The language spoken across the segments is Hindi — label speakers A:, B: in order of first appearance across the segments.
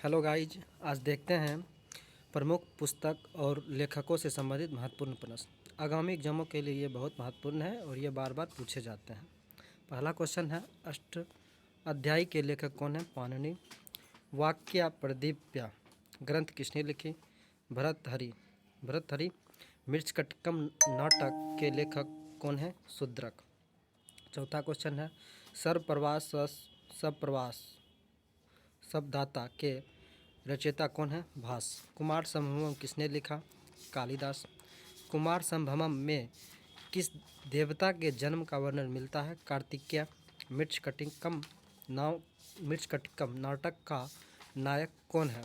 A: हेलो गाइज, आज देखते हैं प्रमुख पुस्तक और लेखकों से संबंधित महत्वपूर्ण प्रश्न। आगामी एग्जामों के लिए ये बहुत महत्वपूर्ण है और ये बार बार पूछे जाते हैं। पहला क्वेश्चन है, अष्ट अध्यायी के लेखक कौन है? पाणिनि। वाक्या प्रदीप्या ग्रंथ किसने लिखी? भर्तृहरि। मृच्छकटिकम नाटक के लेखक कौन है? शूद्रक। चौथा क्वेश्चन है, सर्वप्रवास सप्रवास शब्ददाता के रचयिता कौन है? भास। कुमार संभवम किसने लिखा? कालिदास। कुमार संभवम में किस देवता के जन्म का वर्णन मिलता है? कार्तिकेय। मृच्छकटिकम नाटक का नायक कौन है?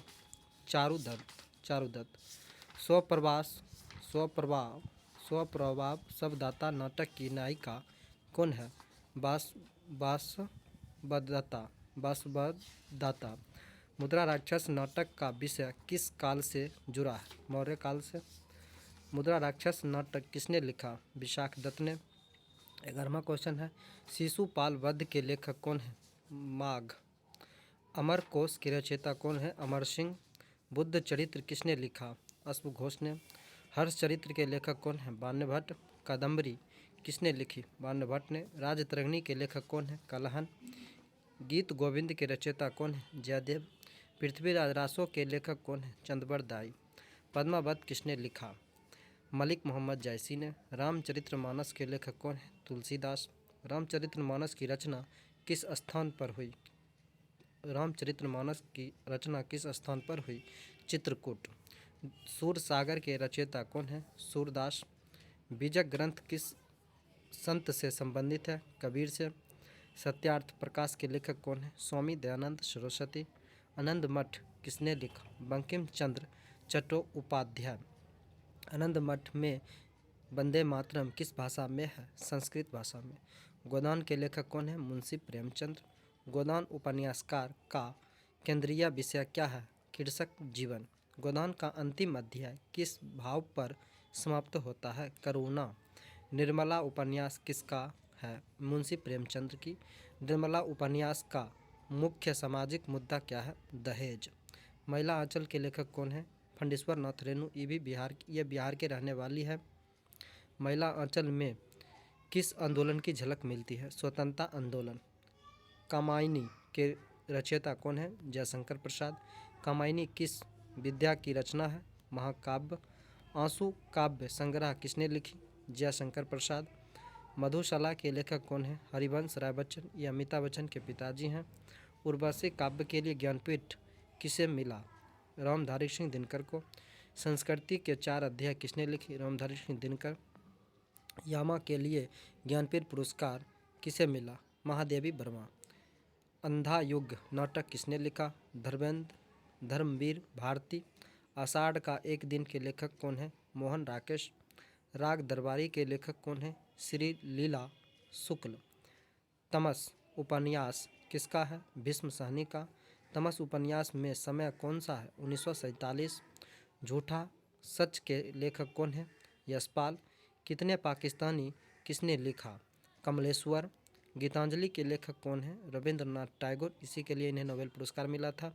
A: चारुदत्त। स्वप्रभाव शब्ददाता नाटक की नायिका कौन है? बाष्पदाता। मुद्रा राक्षस नाटक का विषय किस काल से जुड़ा है? मौर्य काल से। मुद्रा राक्षस नाटक किसने लिखा? विशाखदत्त ने। 11वां क्वेश्चन है, शिशुपाल वध के लेखक कौन है? माघ। अमरकोश के रचयिता कौन है? अमर सिंह। बुद्ध चरित्र किसने लिखा? अश्वघोष ने। हर्ष चरित्र के लेखक कौन है? बाण्यभट्ट। कादम्बरी किसने लिखी? बाण्यभट्ट ने। राजतरंगिणी के लेखक कौन है? कलहन। गीत गोविंद के रचयिता कौन है? जयदेव। पृथ्वीराज रासो के लेखक कौन है? चंद्रबरदाई। पद्मावत किसने लिखा? मलिक मोहम्मद जायसी ने। रामचरितमानस के लेखक कौन है? तुलसीदास। रामचरितमानस की रचना किस स्थान पर हुई? चित्रकूट। सूरसागर के रचयिता कौन है? सूरदास। बीजक ग्रंथ किस संत से संबंधित है? कबीर से। सत्यार्थ प्रकाश के लेखक कौन है? स्वामी दयानंद सरस्वती। आनंद मठ किसने लिखा? बंकिम चंद्र चट्टोपाध्याय। आनंद मठ में वंदे मातरम किस भाषा में है? संस्कृत भाषा में। गोदान के लेखक कौन है? मुंशी प्रेमचंद्र। गोदान उपन्यासकार का केंद्रीय विषय क्या है? कृषक जीवन। गोदान का अंतिम अध्याय किस भाव पर समाप्त होता है? करुणा। निर्मला उपन्यास किसका है? मुंशी प्रेमचंद्र की। निर्मला उपन्यास का मुख्य सामाजिक मुद्दा क्या है? दहेज। महिला आंचल के लेखक कौन है? फंडेश्वर नाथ रेणु। ये बिहार के रहने वाली है। महिला आंचल में किस आंदोलन की झलक मिलती है? स्वतंत्रता आंदोलन। कामायनी के रचयिता कौन है? जयशंकर प्रसाद। कामायनी किस विद्या की रचना है? महाकाव्य। आंसू काव्य संग्रह किसने लिखी? जयशंकर प्रसाद। मधुशाला के लेखक कौन है? हरिवंश राय बच्चन। ये अमिताभ बच्चन के पिताजी हैं। उर्वशी काव्य के लिए ज्ञानपीठ किसे मिला? रामधारी सिंह दिनकर को। संस्कृति के 4 अध्याय किसने लिखी? रामधारी सिंह दिनकर। यामा के लिए ज्ञानपीठ पुरस्कार किसे मिला? महादेवी वर्मा। अंधा युग नाटक किसने लिखा? धर्मवीर भारती। आषाढ़ का एक दिन के लेखक कौन है? मोहन राकेश। राग दरबारी के लेखक कौन है? श्री लीला शुक्ल। तमस उपन्यास किसका है? भीष्म सहनी का। तमस उपन्यास में समय कौन सा है? 1947। झूठा सच के लेखक कौन है? यशपाल। कितने पाकिस्तानी किसने लिखा? कमलेश्वर। गीतांजलि के लेखक कौन है? रविंद्रनाथ टैगोर। इसी के लिए इन्हें नोबेल पुरस्कार मिला था।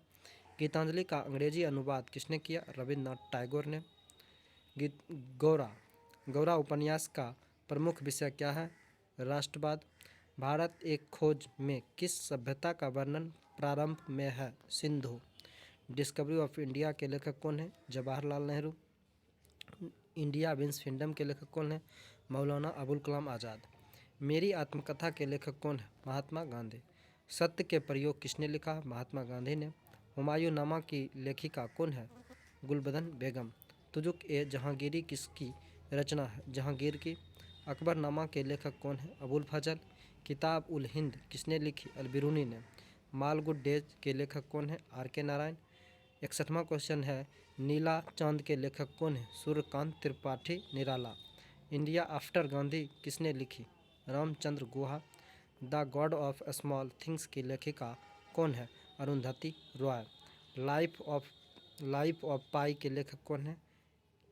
A: गीतांजलि का अंग्रेजी अनुवाद किसने किया? रविंद्रनाथ टैगोर ने। गौरा उपन्यास का प्रमुख विषय क्या है? राष्ट्रवाद। भारत एक खोज में किस सभ्यता का वर्णन प्रारंभ में है? सिंधु। डिस्कवरी ऑफ इंडिया के लेखक कौन है? Jawaharlal Nehru. India wins freedom के लेखक कौन है? मौलाना अबुल कलाम आज़ाद। मेरी आत्मकथा के लेखक कौन है? महात्मा गांधी। सत्य के प्रयोग किसने लिखा? महात्मा गांधी ने। हुमायूं नामा की लेखिका कौन है? गुलबदन बेगम। तुजुक ए जहांगीरी किसकी रचना है? जहांगीर की। अकबरनामा के लेखक कौन है? अबुल फजल। किताब उल हिंद किसने लिखी? अलबिरूनी ने। मालगुड डेज के लेखक कौन है? आर.के. नारायण। 61वां क्वेश्चन है, नीला चांद के लेखक कौन है? सूर्यकांत त्रिपाठी निराला। इंडिया आफ्टर गांधी किसने लिखी? Ramchandra Guha. The god of small things की लेखिका कौन है? Arundhati Roy. Life of Pi के लेखक कौन है?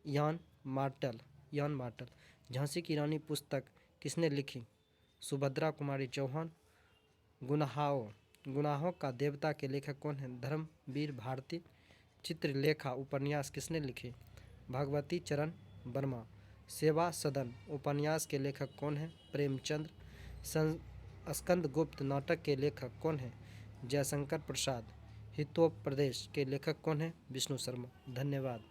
A: यान मार्टल। झांसी की रानी पुस्तक किसने लिखी? सुभद्रा कुमारी चौहान। गुनहाओ गुनाहों का देवता के लेखक कौन है? धर्मवीर भारती। चित्रलेखा उपन्यास किसने लिखे? भगवती चरण वर्मा। सेवा सदन उपन्यास के लेखक कौन है? प्रेमचंद। स्कंदगुप्त नाटक के लेखक कौन है? जयशंकर प्रसाद। हितोपदेश के लेखक कौन है? विष्णु शर्मा। धन्यवाद।